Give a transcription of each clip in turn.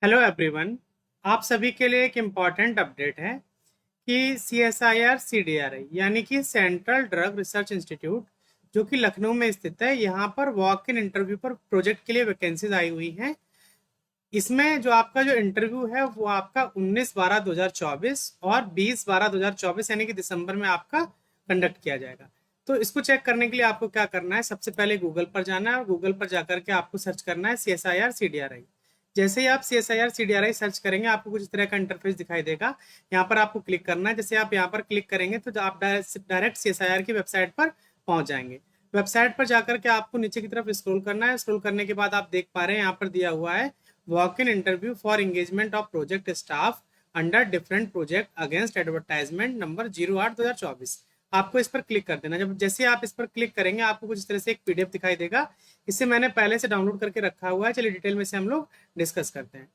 Hello everyone. आप सभी के लिए एक इम्पॉर्टेंट अपडेट है कि CSIR CDRI यानी कि सेंट्रल ड्रग रिसर्च इंस्टीट्यूट जो कि लखनऊ में स्थित है, यहाँ पर वॉक इन इंटरव्यू पर प्रोजेक्ट के लिए वैकेंसीज आई हुई हैं। इसमें जो आपका जो इंटरव्यू है वो आपका 19/12/2024 और 20/12/2024 यानी कि दिसंबर में आपका कंडक्ट किया जाएगा। तो इसको चेक करने के लिए आपको क्या करना है, सबसे पहले गूगल पर जाना है और गूगल पर जाकर के आपको सर्च करना है CSIR CDRI। जैसे ही आप CSIR CDRI सर्च करेंगे आपको कुछ इस तरह का इंटरफेस दिखाई देगा। यहाँ पर आपको क्लिक करना है। जैसे आप यहाँ पर क्लिक करेंगे तो आप डायरेक्ट CSIR की वेबसाइट पर पहुंच जाएंगे। वेबसाइट पर जाकर के आपको नीचे की तरफ स्क्रॉल करना है। स्क्रॉल करने के बाद आप देख पा रहे हैं यहाँ पर दिया हुआ है walk in interview for engagement of project staff under different project against advertisement number 08/2024। आपको इस पर क्लिक कर देना। जब जैसे आप इस पर क्लिक करेंगे आपको कुछ इस तरह से एक PDF दिखाई देगा। इसे मैंने पहले से डाउनलोड करके रखा हुआ है। चलिए डिटेल में से हम लोग डिस्कस करते हैं।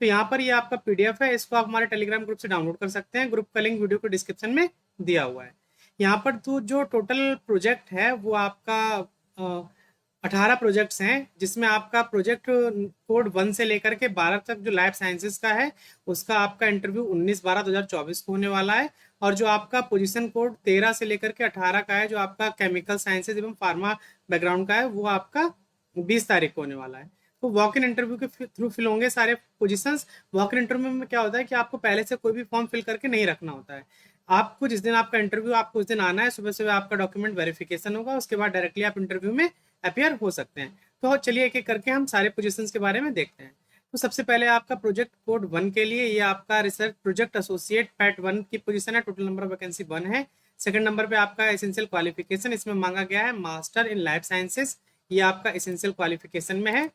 तो यहाँ पर ये आपका PDF है, इसको आप हमारे टेलीग्राम ग्रुप से डाउनलोड कर सकते हैं। ग्रुप का लिंक वीडियो को डिस्क्रिप्शन में दिया हुआ है। यहाँ पर तो जो टोटल प्रोजेक्ट है वो आपका 18 प्रोजेक्ट्स हैं, जिसमें आपका प्रोजेक्ट कोड 1 से लेकर के 12 तक जो लाइफ साइंसेज का है उसका आपका इंटरव्यू 19/12/2024 को होने वाला है। और जो आपका पोजीशन कोड 13 से लेकर के 18 का है, जो आपका केमिकल साइंसेज एवं फार्मा बैकग्राउंड का है, वो आपका 20 तारीख को होने वाला है। तो वॉक इन इंटरव्यू के थ्रू फिल होंगे सारे पोजीशंस। वॉक इन इंटरव्यू में क्या होता है कि आपको पहले से कोई भी फॉर्म फिल करके नहीं रखना होता है। आपको जिस दिन आपका इंटरव्यू आपको उस दिन आना है, सुबह सुबह आपका डॉक्यूमेंट वेरिफिकेशन होगा, उसके बाद डायरेक्टली आप इंटरव्यू में अपियर हो सकते हैं। तो चलिए एक एक करके हम सारे पोजीशंस के बारे में देखते हैं। तो सबसे पहले आपका प्रोजेक्ट कोड 1 के लिए ये आपका रिसर्च प्रोजेक्ट एसोसिएट पैट 1 की पोजीशन है। टोटल नंबर ऑफ वैकेंसी 1 है। सेकंड नंबर पे आपका एसेंशियल क्वालिफिकेशन इसमें मांगा गया है मास्टर इन लाइफ साइंसेज, ये आपका एसेंशियल क्वालिफिकेशन में है।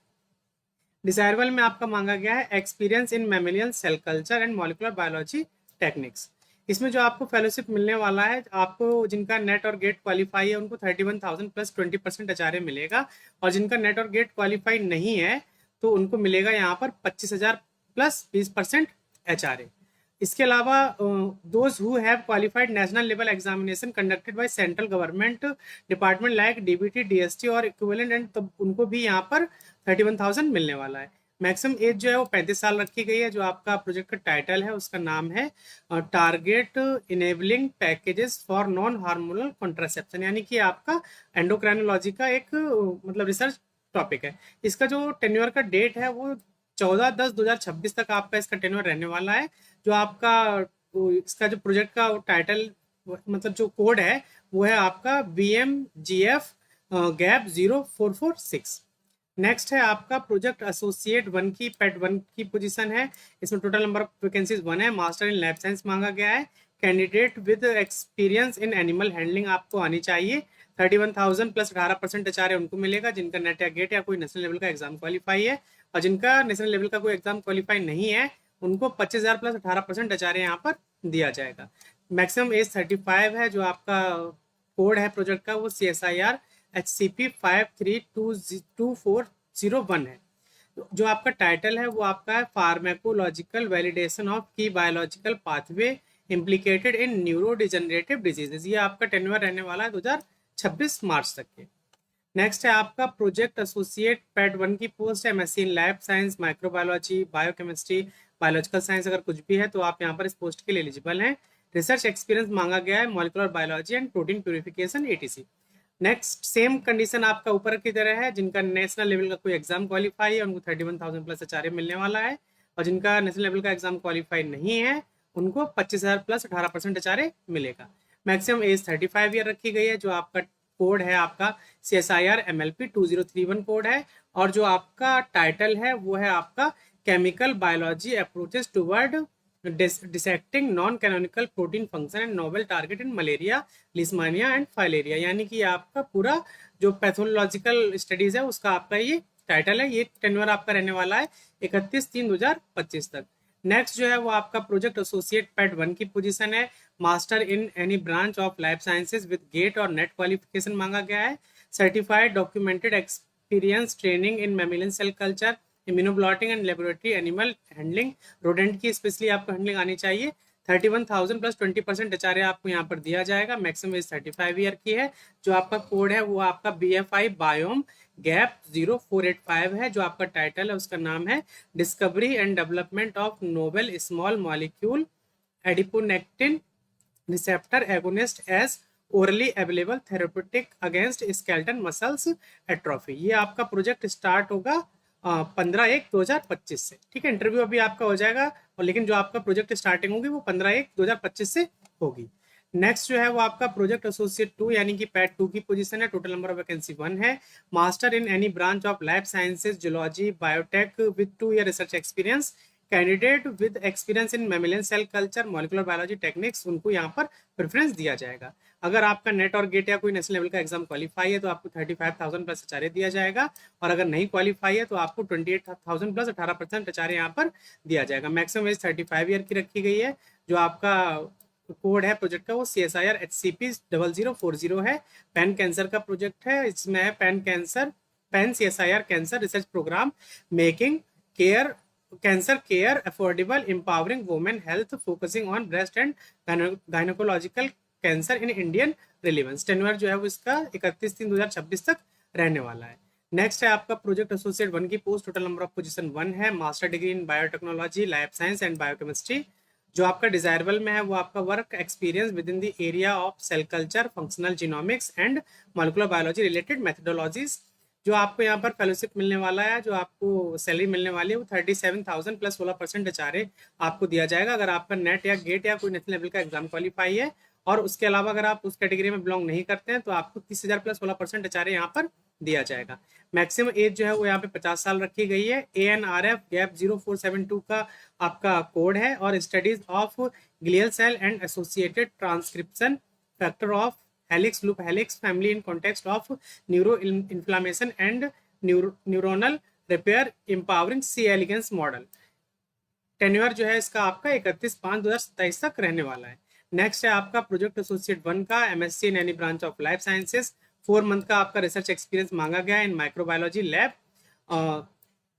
डिजायरेबल में आपका मांगा गया है experience in mammalian cell culture and molecular biology techniques. इसमें जो आपको फेलोशिप मिलने वाला है, आपको जिनका नेट और गेट क्वालिफाई है उनको 31,000 प्लस 20% HRA मिलेगा। और जिनका नेट और गेट क्वालिफाई नहीं है तो उनको मिलेगा यहाँ पर 25,000 प्लस 20% HRA। इसके अलावा those who have qualified national level examination conducted by central government department like DBT DST और इक्विवेलेंट एंड, तब उनको भी यहाँ पर 31,000 मिलने वाला है। मैक्सिमम एज जो है वो 35 साल रखी गई है। जो आपका प्रोजेक्ट का टाइटल है उसका नाम है target enabling packages for non hormonal contraception, यानी कि आपका एंडोक्राइनोलॉजी का एक मतलब रिसर्च टॉपिक है। इसका जो टेन्योर का डेट है वो 14/10/2026 तक आपका इसका टेन्योर रहने वाला है। जो आपका इसका जो प्रोजेक्ट का टाइटल मतलब जो कोड है वो है आपका BMGF गैप 0446। नेक्स्ट है आपका प्रोजेक्ट एसोसिएट 1 की पेट 1 की पोजीशन है। इसमें टोटल नंबर ऑफ वैकेंसीज 1 है। मास्टर इन लैब साइंस मांगा गया है। Candidate with experience in animal handling आपको आनी चाहिए। 31,000 प्लस 18% HRA उनको मिलेगा जिनका नेट या गेट या कोई नेशनल लेवल का एग्जाम क्वालिफाई है। और जिनका नेशनल लेवल का कोई एग्जाम क्वालिफाई नहीं है उनको 25,000 प्लस 18% HRA यहाँ पर दिया जाएगा। मैक्सिमम एज 35 है। जो आपका कोड है प्रोजेक्ट का वो CSIR HCP 532401 है। जो आपका टाइटल है वो आपका है फार्मेकोलॉजिकल वैलिडेशन ऑफ की बायोलॉजिकल पाथवे इम्प्लीकेटेड इन न्यूरो डिजेनरेटिव डिजीजेस। ये आपका टेन्योर रहने वाला है 2026 मार्च तक के। नेक्स्ट है आपका प्रोजेक्ट एसोसिएट पैट 1 की पोस्ट है MSc in lab science microbiology biochemistry biological science. अगर कुछ भी है तो आप यहाँ पर इस पोस्ट के लिए एलिजिबल हैं। रिसर्च एक्सपीरियंस मांगा गया है molecular biology and protein purification ATC। Next same condition आपका ऊपर की तरह है। जिनका नेशनल लेवल का कोई एग्जाम क्वालिफाई है उनको 31,000 प्लस HRA मिलने वाला है। और जिनका नेशनल लेवल का एग्जाम क्वालिफाई नहीं है उनको 25,000 प्लस 18% HRA मिलेगा। मैक्सिमम एज 35 ईयर रखी गई है। जो आपका कोड है आपका CSIR MLP 2031 कोड है। और जो आपका टाइटल है वो है आपका chemical biology approaches toward dissecting non canonical protein function and novel target in malaria Leishmania and filaria, यानी कि आपका पूरा जो पैथोलॉजिकल स्टडीज है उसका आपका ये टाइटल है। ये टेन्योर आपका रहने वाला है 31/3/2025 तक। नेक्स्ट जो है वो आपका प्रोजेक्ट एसोसिएट पैट 1 की पोजीशन है। Master in any branch of life sciences with GATE और नेट क्वालिफिकेशन मांगा गया है। Certified documented experience training in mammalian cell culture immunoblotting and laboratory animal handling, rodent की स्पेशली आपको हैंडलिंग आनी चाहिए। 31,000 प्लस 20% एचआरए आपको यहाँ पर दिया जाएगा। मैक्सिमम एज 35 ईयर की है। जो आपका कोड है वो आपका BFI बायोम गैप 0485 है। जो आपका टाइटल है उसका नाम है discovery and development of novel small molecule adiponectin receptor agonist as orally available therapeutic against skeleton muscles atrophy. ये आपका प्रोजेक्ट स्टार्ट होगा 15/1/2025 से। ठीक है, इंटरव्यू अभी आपका हो जाएगा, और लेकिन जो आपका प्रोजेक्ट स्टार्टिंग होगी वो 15/1/2025 से होगी। नेक्स्ट जो है वो आपका प्रोजेक्ट एसोसिएट 2 यानी कि पैट 2 की पोजीशन है। टोटल नंबर ऑफ वैकेंसी 1 है। Master in any branch of life sciences, zoology, biotech with 2 year research experience. Candidate with experience in mammalian cell culture, molecular biology techniques, उनको यहाँ पर preference दिया जाएगा। अगर आपका नेट और गेट या कोई नेशनल लेवल का एग्जाम क्वालिफाई है तो आपको 35,000 प्लस एचआरए दिया जाएगा, और अगर नहीं क्वालिफाई है तो आपको 28,000 प्लस 18% एचआरए यहाँ पर दिया जाएगा। मैक्सिमम एज 35 ईयर की रखी गई है। जो आपका कोड है प्रोजेक्ट का वो CSIR HCP 0040 है। पैन कैंसर का प्रोजेक्ट है। इसमें है pan CSIR cancer research programme making cancer care affordable empowering women health focusing on breast and gynaecological cancer in Indian relevance. Tenure जो है वो इसका 31/3/2026 तक रहने वाला है। नेक्स्ट है आपका प्रोजेक्ट एसोसिएट 1 की post. Total number of position 1 है। Master degree in biotechnology, life science and biochemistry. जो आपका डिजायरेबल में है वो आपका work experience within the area of cell culture, functional genomics and molecular biology related methodologies. जो आपको यहाँ पर फेलोशिप मिलने वाला है, जो आपको सैलरी मिलने वाली है वो 37,000 प्लस 16% एचआरए आपको दिया जाएगा अगर आपका नेट या गेट या कोई नेशनल लेवल का एग्जाम क्वालिफाई है। और उसके अलावा अगर आप उस कैटेगरी में बिलोंग नहीं करते हैं तो आपको 30,000 प्लस 16% एचआरए यहाँ पर दिया जाएगा। मैक्सिमम एज जो है वो यहाँ पे 50 साल रखी गई है। ANRF गैप 0472 का आपका कोड है, और studies of glial cell and associated transcription factor of helix loop helix family in context of neuro inflammation and neuronal repair empowering C elegans model. Tenure जो है इसका आपका 31/5/2027 तक रहने वाला है। नेक्स्ट है आपका प्रोजेक्ट एसोसिएट 1 का MSc in any branch of life sciences. 4 month का आपका रिसर्च एक्सपीरियंस मांगा गया है इन माइक्रोबायोलॉजी लैब।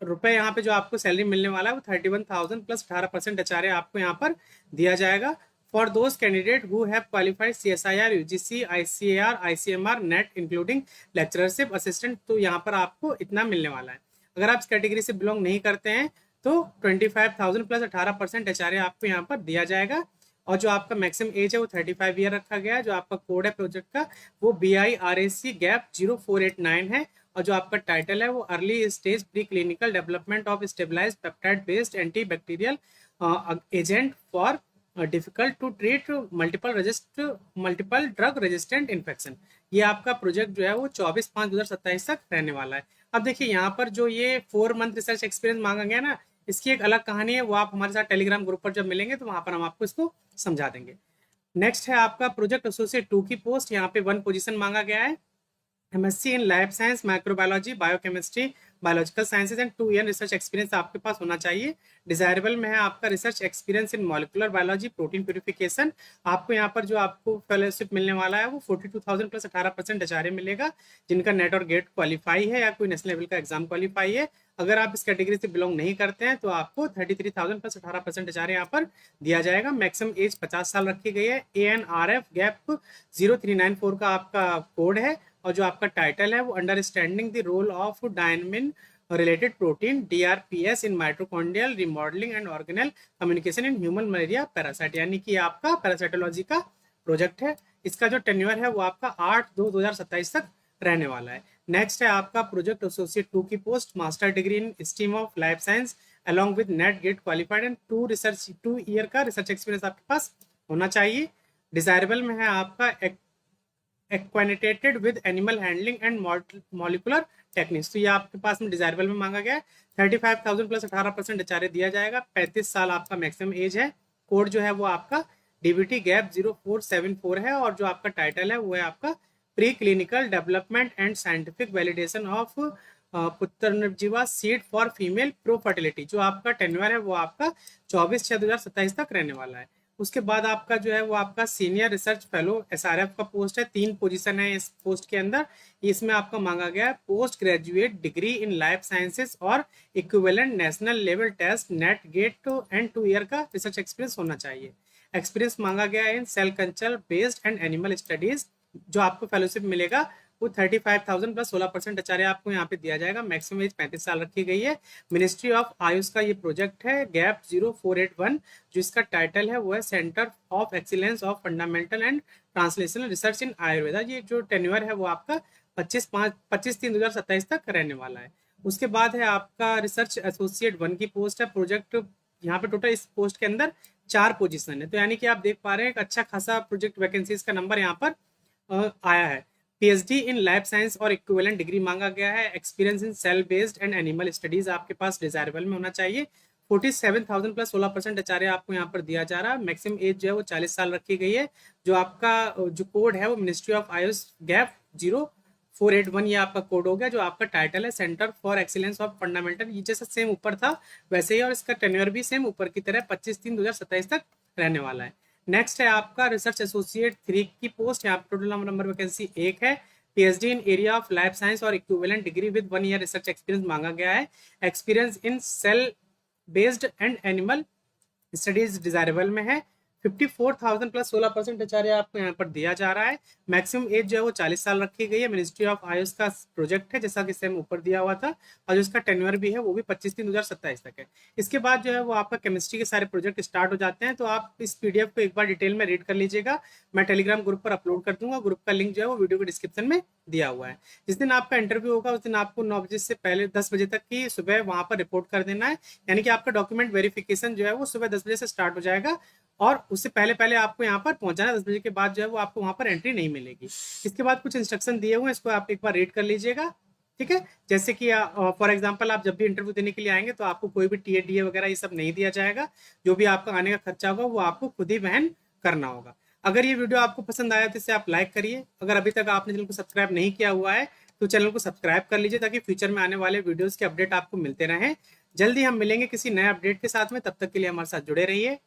रुपए यहाँ पे जो आपको सैलरी मिलने वाला है वो 31,000 प्लस 18% एचआरए आपको यहाँ पर दिया जाएगा। For those candidate who have qualified CSIR UGC ICAR ICMR net including lectureship assistant, तो यहाँ पर आपको इतना मिलने वाला है। अगर आप इस कैटेगरी से बिलोंग नहीं करते हैं तो 25,000 प्लस 18% एचआरए आपको यहाँ पर दिया जाएगा। और जो आपका मैक्सिमम एज है वो 35 ईयर रखा गया है। जो आपका कोड है प्रोजेक्ट का वो BIRAC गैप 0489 है। और जो आपका टाइटल है वो early stage pre clinical development of stabilize peptide based anti bacterial agent for difficult to treat multiple drug resistant infection. ये आपका प्रोजेक्ट जो है वो 24/5/2027 तक रहने वाला है। अब देखिए यहाँ पर जो ये 4 मंथ रिसर्च एक्सपीरियंस मांगा गया ना, इसकी एक अलग कहानी है, वो आप हमारे साथ टेलीग्राम ग्रुप पर जब मिलेंगे तो वहां पर हम आपको इसको समझा देंगे। नेक्स्ट है आपका प्रोजेक्ट एसोसिएट 2 की पोस्ट। यहाँ पे 1 पोजीशन मांगा गया है। MSc in life science, microbiology, biochemistry, biological sciences and 2 year research experience आपके पास होना चाहिए। डिजायरेबल में है आपका research experience in molecular biology, protein purification. आपको यहाँ पर जो आपको फेलोशिप मिलने वाला है वो 42,000 प्लस 18% एचआरए मिलेगा, जिनका नेट और गेट क्वालिफाई है या कोई नेशनल लेवल का एग्जाम क्वालिफाई है। अगर आप इस कैटेगरी से बिलोंग नहीं करते हैं तो आपको 33,000 प्लस 18% एचआरए यहाँ पर दिया जाएगा। मैक्सिमम एज 50 साल रखी गई है। ANRF गैप 0394 का आपका कोड है। और जो आपका टाइटल है वो understanding the role of dynamin related protein DRPS in mitochondrial remodelling and organelle communication in human malaria parasite, यानी कि आपका पैरासाइटोलॉजी का प्रोजेक्ट है। इसका जो टेन्योर है वो आपका 8/2/2027 तक रहने वाला है। नेक्स्ट है आपका प्रोजेक्ट एसोसिएट 2 की post. Master degree in stream of life science along with NET GATE qualified and 2 year का रिसर्च एक्सपीरियंस आपके पास होना चाहिए। डिजायरेबल में है आपका acquainted with animal handling and molecular techniques, तो ये आपके पास में डिजायरेबल में मांगा गया है। 35,000 प्लस 18% एचआरए दिया जाएगा। 35 साल आपका मैक्सिमम एज है। कोड जो है वो आपका DBT गैप 0474 है। और जो आपका टाइटल है वो है आपका pre clinical development and scientific validation of Putranjiva seed for female pro fertility. जो आपका टेन्योर है वो आपका 24/6/2027 तक रहने वाला है। उसके बाद आपका जो है वो आपका सीनियर रिसर्च फेलो SRF का पोस्ट है। 3 पोजीशन है इस पोस्ट के अंदर। इसमें आपका मांगा गया है post graduate degree in life sciences और equivalent national level test NET GATE and 2 year का रिसर्च एक्सपीरियंस होना चाहिए। एक्सपीरियंस मांगा गया है in cell culture based and animal studies. जो आपको फेलोशिप मिलेगा वो 35,000 प्लस 16% आचार्य आपको यहाँ पे दिया जाएगा। मैक्सिमम एज 35 साल रखी गई है। मिनिस्ट्री ऑफ आयुष का ये प्रोजेक्ट है गैप 0481, जो इसका टाइटल है वो है centre of excellence of fundamental and translational research इन आयुर्वेदा। ये जो टेन्योर है वो आपका 25/3/2027 तक रहने वाला है। उसके बाद है आपका रिसर्च एसोसिएट 1 की पोस्ट है। प्रोजेक्ट यहाँ पे टोटल इस पोस्ट के अंदर 4 पोजीशन है, तो यानी कि आप देख पा रहे हैं एक अच्छा खासा प्रोजेक्ट वैकेंसीज का नंबर यहाँ पर आया है। पीएचडी इन लाइफ साइंस और इक्विवेलेंट डिग्री मांगा गया है। Experience in cell based and animal studies आपके पास डिजायरेबल में होना चाहिए। 47,000 प्लस 16% आचार्य आपको यहाँ पर दिया जा रहा है। मैक्सिमम एज जो है वो 40 साल रखी गई है। जो आपका जो कोड है वो मिनिस्ट्री ऑफ आयुष गैप 0481 ये आपका कोड हो गया। जो आपका टाइटल है centre for excellence of fundamental, ये जैसा सेम ऊपर था वैसे ही, और इसका टेन्योर भी सेम ऊपर की तरह 25/3/2027 तक रहने वाला है। नेक्स्ट है आपका रिसर्च एसोसिएट 3 की पोस्ट। यहाँ पर टोटल नंबर वैकेंसी 1 है। PhD in area of life science और equivalent degree with 1 year research experience मांगा गया है। Experience in cell based and animal studies desirable में है। 54,000 प्लस 16% आचार्य आपको यहाँ पर दिया जा रहा है। मैक्सिमम एज जो है वो 40 साल रखी गई है। मिनिस्ट्री ऑफ आयुष का प्रोजेक्ट है जैसा कि सेम ऊपर दिया हुआ था, और जो इसका टेन्योर भी है वो भी 25/3/2027 तक है। इसके बाद जो है वो आपका केमिस्ट्री के सारे प्रोजेक्ट स्टार्ट हो जाते हैं। तो आप इस पीडीएफ को एक बार डिटेल में रीड कर लीजिएगा। मैं टेलीग्राम ग्रुप पर अपलोड कर दूंगा। ग्रुप का लिंक जो है वो वीडियो के डिस्क्रिप्शन में दिया हुआ है। जिस दिन आपका इंटरव्यू होगा उस दिन आपको 9 बजे से पहले 10 बजे तक की सुबह वहां पर रिपोर्ट कर देना है। यानी कि आपका डॉक्यूमेंट वेरिफिकेशन जो है वो सुबह 10 बजे से स्टार्ट हो जाएगा, और उससे पहले पहले आपको यहाँ पर पहुंचाना। 10 बजे के बाद जो है वो आपको वहां पर एंट्री नहीं मिलेगी। इसके बाद कुछ इंस्ट्रक्शन दिए हुए हैं, इसको आप एक बार रीड कर लीजिएगा। ठीक है, जैसे कि फॉर एग्जांपल आप जब भी इंटरव्यू देने के लिए आएंगे तो आपको कोई भी टीए डीए वगैरह ये सब नहीं दिया जाएगा। जो भी आपका आने का खर्चा होगा वो आपको खुद ही वहन करना होगा। अगर ये वीडियो आपको पसंद आया तो इसे आप लाइक करिए। अगर अभी तक आपने चैनल को सब्सक्राइब नहीं किया हुआ है तो चैनल को सब्सक्राइब कर लीजिए, ताकि फ्यूचर में आने वाले वीडियोस के अपडेट आपको मिलते रहें। जल्दी हम मिलेंगे किसी नए अपडेट के साथ में, तब तक के लिए हमारे साथ जुड़े रहिए।